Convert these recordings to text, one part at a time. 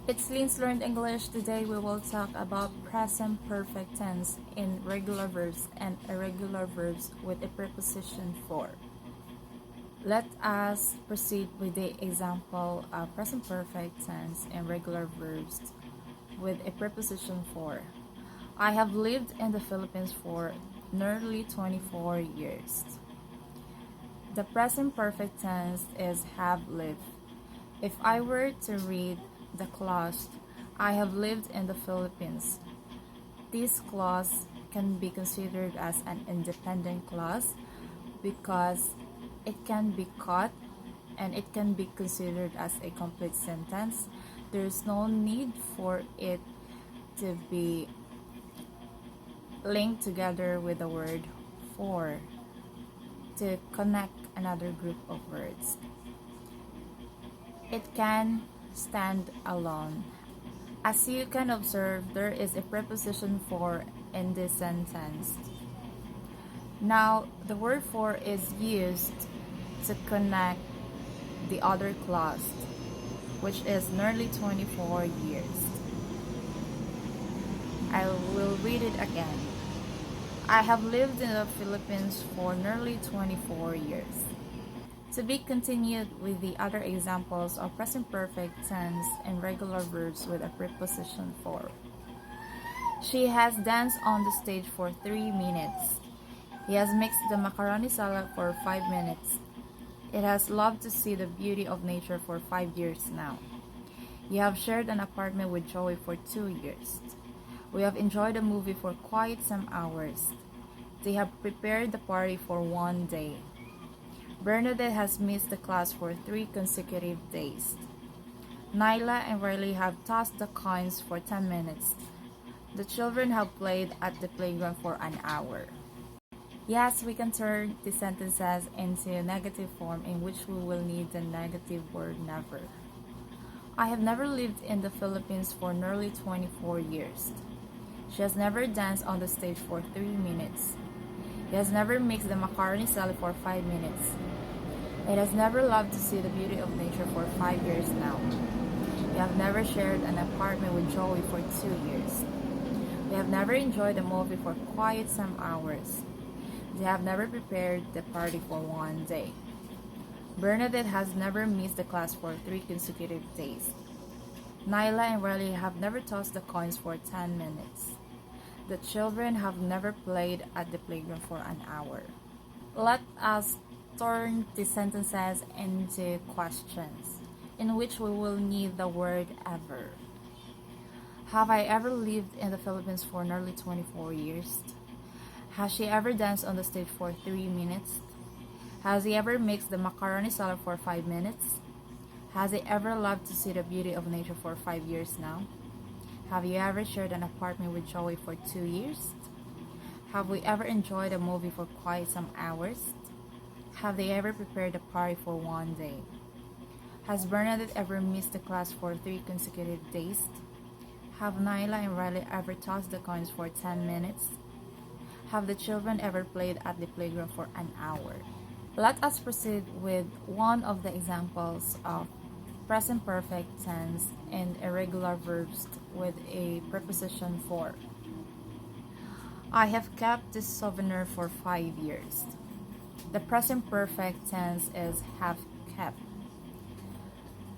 It's Lynn's Learned English. Today we will talk about present perfect tense in regular verbs and irregular verbs with a preposition for. Let us proceed with the example of present perfect tense in regular verbs with a preposition for. I have lived in the Philippines for nearly 24 years. The present perfect tense is have lived. If I were to read the clause, I have lived in the Philippines, this clause can be considered as an independent clause because it can be cut and it can be considered as a complete sentence. There's no need for it to be linked together with the word for to connect another group of words. It can stand alone. As you can observe, there is a preposition for in this sentence. Now, the word for is used to connect the other clause, which is nearly 24 years. I will read it again. I have lived in the Philippines for nearly 24 years. To be continued with the other examples of present perfect tense and regular verbs with a preposition for. She has danced on the stage for 3 minutes. He has mixed the macaroni salad for 5 minutes. It has loved to see the beauty of nature for 5 years now. You have shared an apartment with Joey for 2 years. We have enjoyed a movie for quite some hours. They have prepared the party for 1 day. Bernadette has missed the class for 3 consecutive days. Nyla and Riley have tossed the coins for 10 minutes. The children have played at the playground for an hour. Yes, we can turn the sentences into a negative form in which we will need the negative word never. I have never lived in the Philippines for nearly 24 years. She has never danced on the stage for 3 minutes. He has never mixed the macaroni salad for 5 minutes. It has never loved to see the beauty of nature for 5 years now. We have never shared an apartment with Joey for 2 years. We have never enjoyed a movie for quite some hours. They have never prepared the party for 1 day. Bernadette has never missed the class for 3 consecutive days. Nyla and Riley have never tossed the coins for 10 minutes. The children have never played at the playground for an hour. Let us turn the sentences into questions, in which we will need the word ever. Have I ever lived in the Philippines for nearly 24 years? Has she ever danced on the stage for 3 minutes? Has he ever mixed the macaroni salad for 5 minutes? Has he ever loved to see the beauty of nature for 5 years now? Have you ever shared an apartment with Joey for 2 years? Have we ever enjoyed a movie for quite some hours? Have they ever prepared a party for 1 day? Has Bernadette ever missed the class for 3 consecutive days? Have Nyla and Riley ever tossed the coins for 10 minutes? Have the children ever played at the playground for an hour? Let us proceed with one of the examples of present perfect tense and irregular verbs with a preposition for. I have kept this souvenir for 5 years. The present perfect tense is have kept.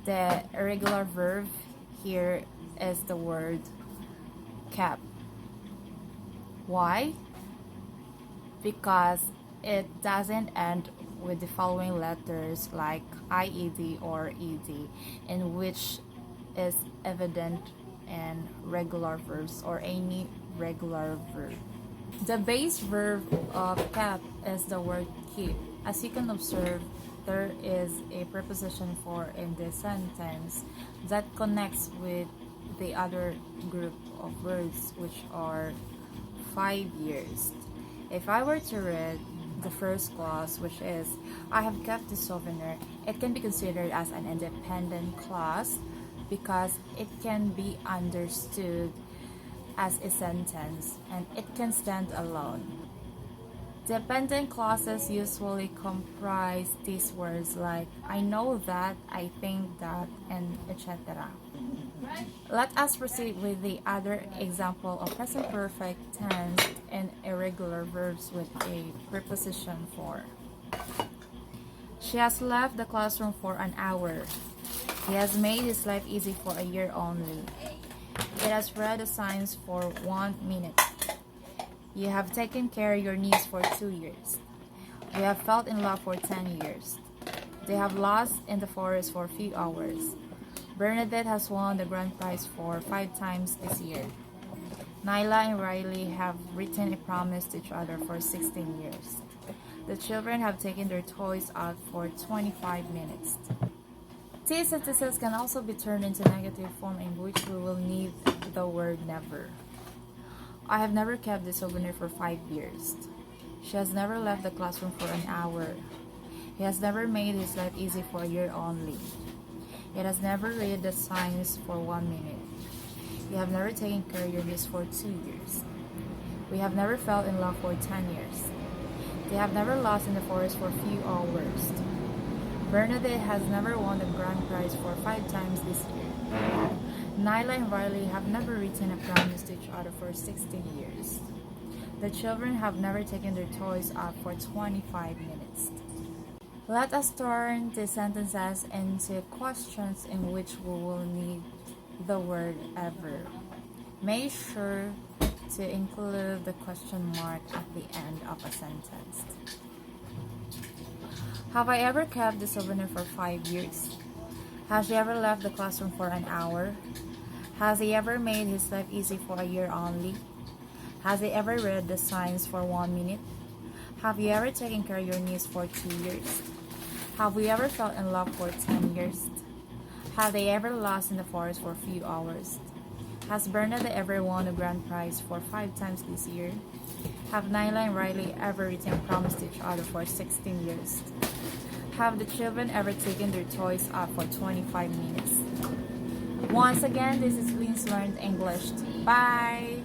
The irregular verb here is the word kept. Why? Because it doesn't end with the following letters like IED or ED, in which is evident in regular verbs or any regular verb. The base verb of kept is the word keep. As you can observe, there is a preposition for in this sentence that connects with the other group of words, which are 5 years. If I were to read the first clause, which is I have kept the souvenir, it can be considered as an independent clause because it can be understood as a sentence and it can stand alone. Dependent clauses usually comprise these words like I know that, I think that, and etc. Let us proceed with the other example of present perfect tense and irregular verbs with a preposition for. She has left the classroom for an hour. He has made his life easy for a year only. It has read the signs for 1 minute. You have taken care of your niece for 2 years. We have felt in love for 10 years. They have lost in the forest for a few hours. Bernadette has won the grand prize for 5 times this year. Nyla and Riley have written a promise to each other for 16 years. The children have taken their toys out for 25 minutes. These sentences can also be turned into negative form in which we will need the word never. I have never kept the souvenir for 5 years. She has never left the classroom for an hour. He has never made his life easy for a year only. It has never read the signs for 1 minute. You have never taken care of your niece for 2 years. We have never fell in love for 10 years. They have never lost in the forest for a few hours. Bernadette has never won the grand prize for 5 times this year. Nyla and Riley have never written a promise to each other for 16 years. The children have never taken their toys out for 25 minutes. Let us turn the sentences into questions in which we will need the word ever. Make sure to include the question mark at the end of a sentence. Have I ever kept the souvenir for 5 years? Has he ever left the classroom for an hour? Has he ever made his life easy for a year only? Has he ever read the signs for 1 minute? Have you ever taken care of your niece for 2 years? Have we ever felt in love for 10 years? Have they ever lost in the forest for a few hours? Has Bernadette ever won the grand prize for 5 times this year? Have Nyla and Riley ever written a promise to each other for 16 years? Have the children ever taken their toys out for 25 minutes? Once again, this is Lynn's Learned English. Bye!